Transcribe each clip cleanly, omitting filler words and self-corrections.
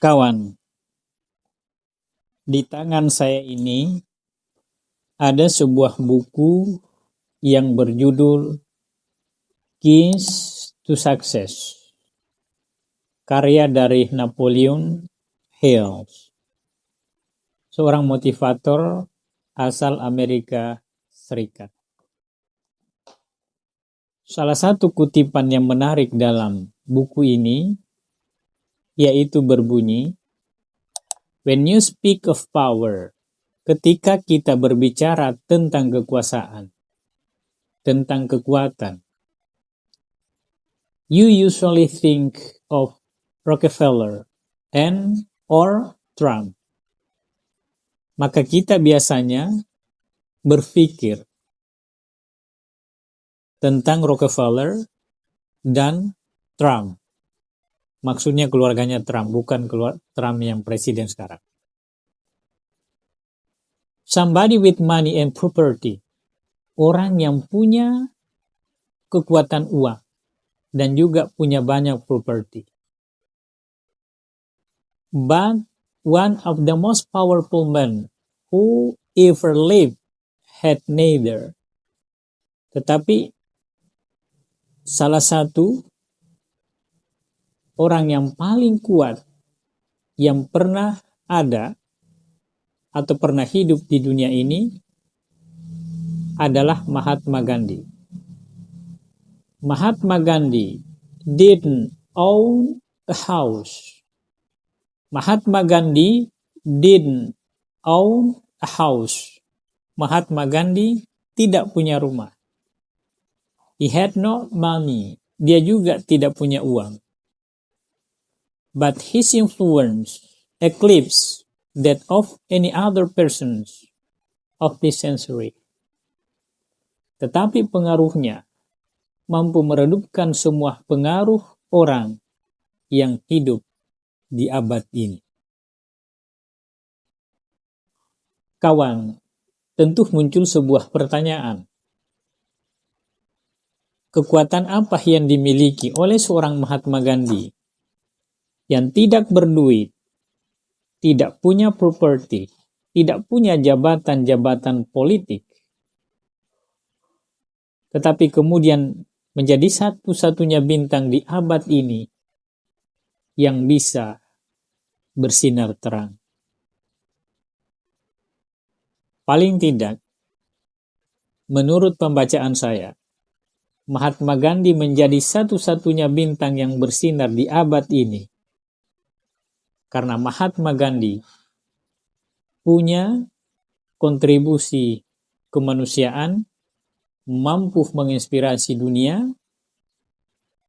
Kawan, di tangan saya ini ada sebuah buku yang berjudul Keys to Success, karya dari Napoleon Hill, seorang motivator asal Amerika Serikat. Salah satu kutipan yang menarik dalam buku ini yaitu berbunyi, "When you speak of power," ketika kita berbicara tentang kekuasaan, tentang kekuatan, you usually think of Rockefeller and or Trump. Maka kita biasanya berpikir tentang Rockefeller dan Trump. Maksudnya keluarganya Trump, bukan Trump yang presiden sekarang. Somebody with money and property. Orang yang punya kekuatan uang dan juga punya banyak properti. But one of the most powerful men who ever lived had neither. Tetapi salah satu orang yang paling kuat yang pernah ada atau pernah hidup di dunia ini adalah Mahatma Gandhi. Mahatma Gandhi didn't own a house. Mahatma Gandhi didn't own a house. Mahatma Gandhi tidak punya rumah. He had no money. Dia juga tidak punya uang. But his influence eclipsed that of any other persons of this century. Tetapi pengaruhnya mampu meredupkan semua pengaruh orang yang hidup di abad ini. Kawan, tentu muncul sebuah pertanyaan. Kekuatan apa yang dimiliki oleh seorang Mahatma Gandhi yang tidak berduit, tidak punya properti, tidak punya jabatan-jabatan politik, tetapi kemudian menjadi satu-satunya bintang di abad ini yang bisa bersinar terang. Paling tidak, menurut pembacaan saya, Mahatma Gandhi menjadi satu-satunya bintang yang bersinar di abad ini. Karena Mahatma Gandhi punya kontribusi kemanusiaan, mampu menginspirasi dunia,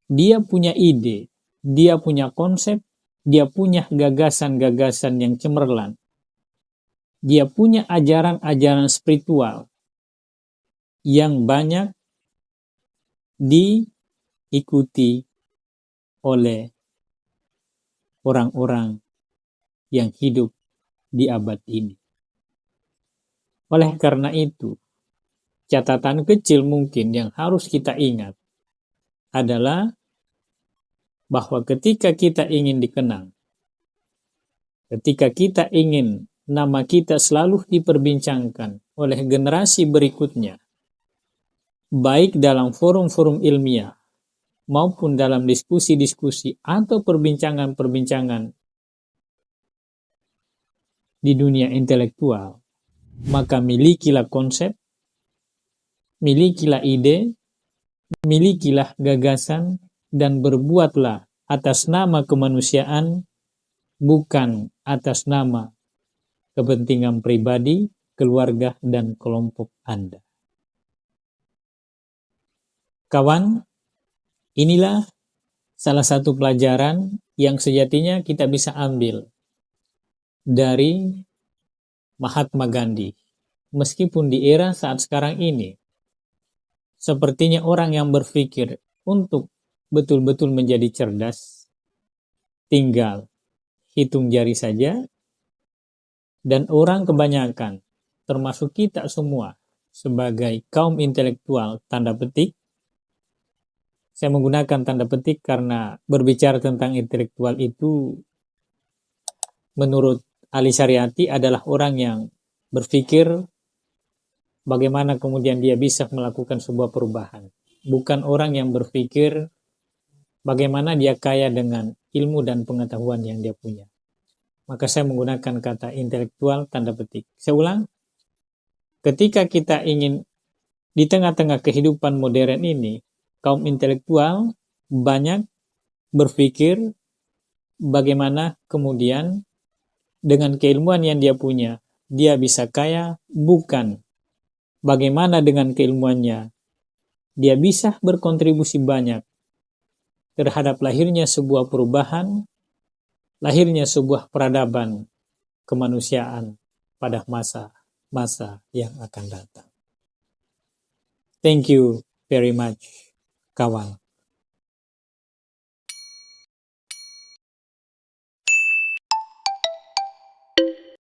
dia punya ide, dia punya konsep, dia punya gagasan-gagasan yang cemerlang, dia punya ajaran-ajaran spiritual yang banyak diikuti oleh orang-orang yang hidup di abad ini. Oleh karena itu, catatan kecil mungkin yang harus kita ingat adalah bahwa ketika kita ingin dikenang, ketika kita ingin nama kita selalu diperbincangkan oleh generasi berikutnya, baik dalam forum-forum ilmiah maupun dalam diskusi-diskusi atau perbincangan-perbincangan di dunia intelektual, maka milikilah konsep, milikilah ide, milikilah gagasan, dan berbuatlah atas nama kemanusiaan, bukan atas nama kepentingan pribadi, keluarga, dan kelompok Anda. Kawan, inilah salah satu pelajaran yang sejatinya kita bisa ambil dari Mahatma Gandhi. Meskipun di era saat sekarang ini, sepertinya orang yang berpikir untuk betul-betul menjadi cerdas, tinggal hitung jari saja, dan orang kebanyakan, termasuk kita semua, sebagai kaum intelektual, tanda petik, saya menggunakan tanda petik karena berbicara tentang intelektual itu menurut Ali Syariati adalah orang yang berpikir bagaimana kemudian dia bisa melakukan sebuah perubahan. Bukan orang yang berpikir bagaimana dia kaya dengan ilmu dan pengetahuan yang dia punya. Maka saya menggunakan kata intelektual tanda petik. Saya ulang, ketika kita ingin di tengah-tengah kehidupan modern ini, kaum intelektual banyak berpikir bagaimana kemudian dengan keilmuan yang dia punya, dia bisa kaya, bukan bagaimana dengan keilmuannya dia bisa berkontribusi banyak terhadap lahirnya sebuah perubahan, lahirnya sebuah peradaban kemanusiaan pada masa yang akan datang. Thank you very much, kawan.